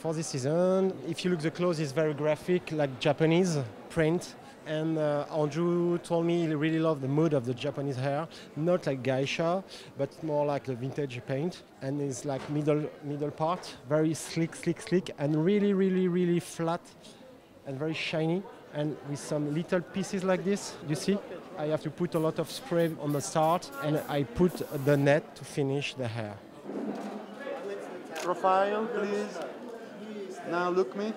for this season. If you look, the clothes is very graphic, like Japanese print. And Andrew told me he really loved the mood of the Japanese hair, not like geisha, but more like the vintage paint. And it's like middle part, very slick, and really flat and very shiny. And with some little pieces like this, you see? I have to put a lot of spray on the start, and I put the net to finish the hair. Profile, please. Now look me.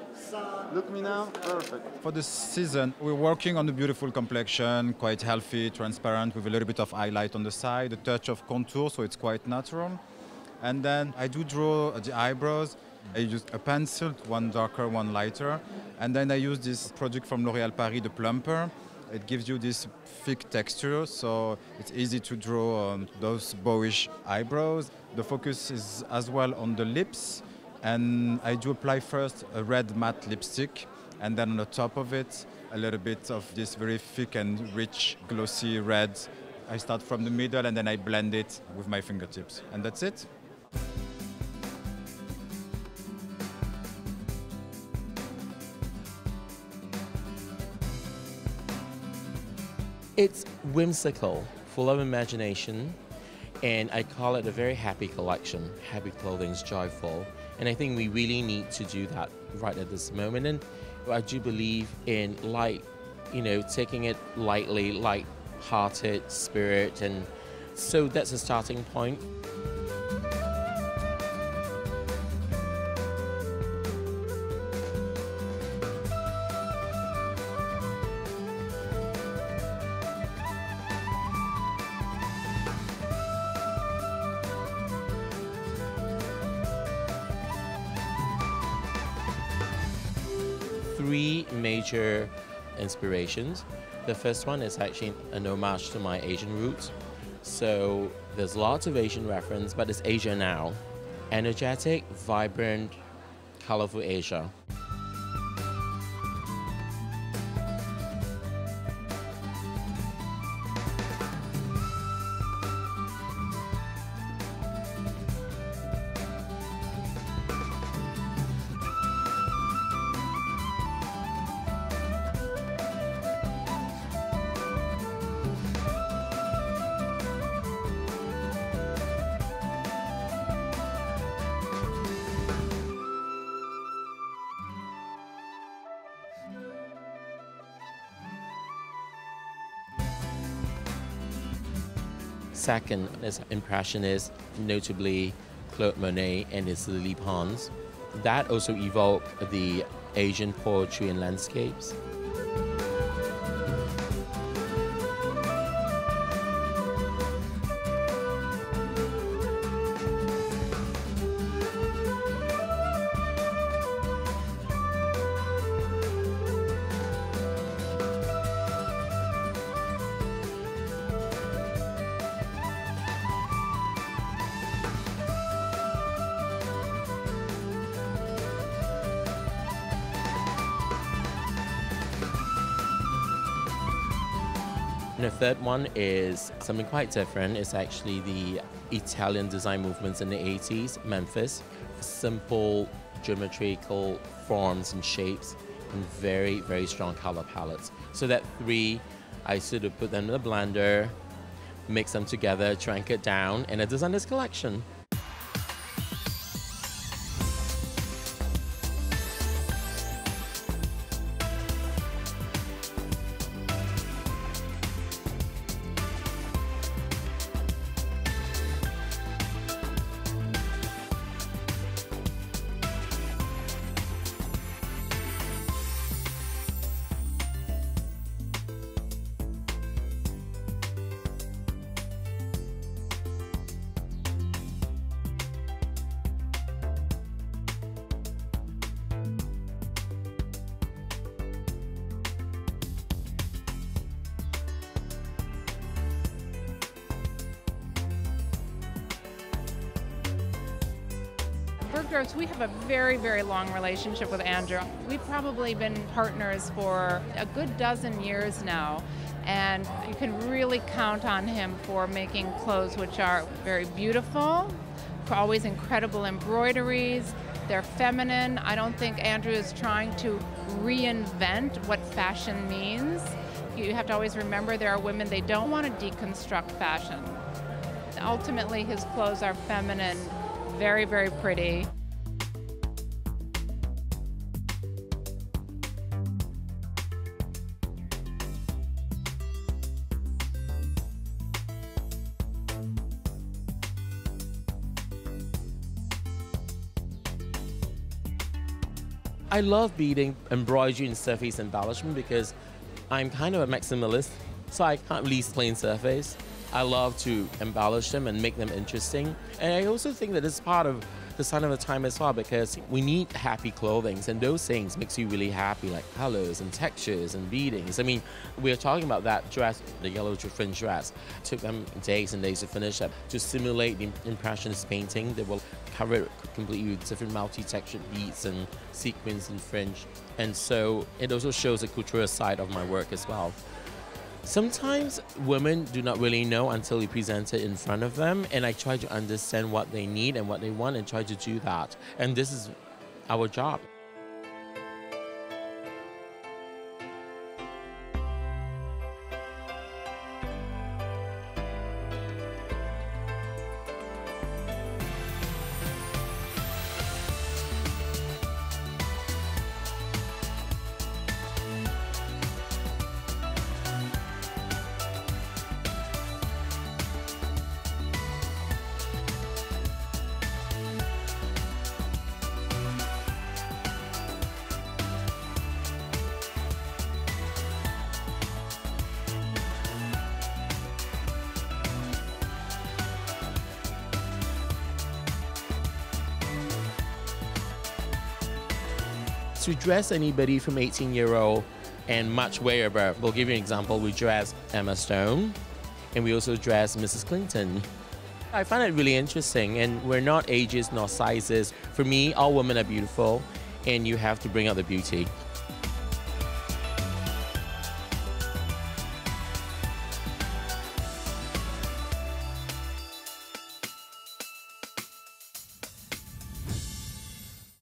Look me now. Perfect. For the season, we're working on a beautiful complexion, quite healthy, transparent, with a little bit of highlight on the side, a touch of contour, so it's quite natural. And then I do draw the eyebrows. I use a pencil, one darker, one lighter. And then I use this product from L'Oréal Paris, the plumper. It gives you this thick texture, so it's easy to draw those bowish eyebrows. The focus is as well on the lips. And I do apply first a red matte lipstick, and then on the top of it, a little bit of this very thick and rich, glossy red. I start from the middle and then I blend it with my fingertips. And that's it. It's whimsical, full of imagination, and I call it a very happy collection. Happy clothing's joyful. And I think we really need to do that right at this moment. And I do believe in taking it lightly, light-hearted spirit. And so that's a starting point. Three major inspirations. The first one is actually an homage to my Asian roots. So there's lots of Asian reference, but it's Asia now. Energetic, vibrant, colorful Asia. Second is Impressionist, notably Claude Monet and his lily ponds. That also evoked the Asian poetry and landscapes. And the third one is something quite different. It's actually the Italian design movements in the 80s, Memphis. Simple geometrical forms and shapes and very, very strong color palettes. So that three, I sort of put them in a blender, mix them together, drank it down, and I designed this collection. Bergdorf's, we have a very, very long relationship with Andrew. We've probably been partners for a good dozen years now, and you can really count on him for making clothes which are very beautiful, for always incredible embroideries, They're feminine. I don't think Andrew is trying to reinvent what fashion means. You have to always remember there are women, they don't want to deconstruct fashion. Ultimately, his clothes are feminine, very, very pretty. I love beading, embroidery, and surface embellishment because I'm kind of a maximalist, so I can't really plain surface. I love to embellish them and make them interesting. And I also think that it's part of the sign of the time as well, because we need happy clothing, and those things makes you really happy, like colors and textures and beadings. I mean, we are talking about that dress, the yellow fringe dress. It took them days and days to finish up to simulate the Impressionist painting. They will cover it completely with different multi-textured beads and sequins and fringe. And so it also shows the couture side of my work as well. Sometimes women do not really know until we present it in front of them, and I try to understand what they need and what they want and try to do that. And this is our job. To dress anybody from 18-year-old and much way above. We'll give you an example. We dress Emma Stone, and we also dress Mrs. Clinton. I find it really interesting, and we're not ages nor sizes. For me, all women are beautiful, and you have to bring out the beauty.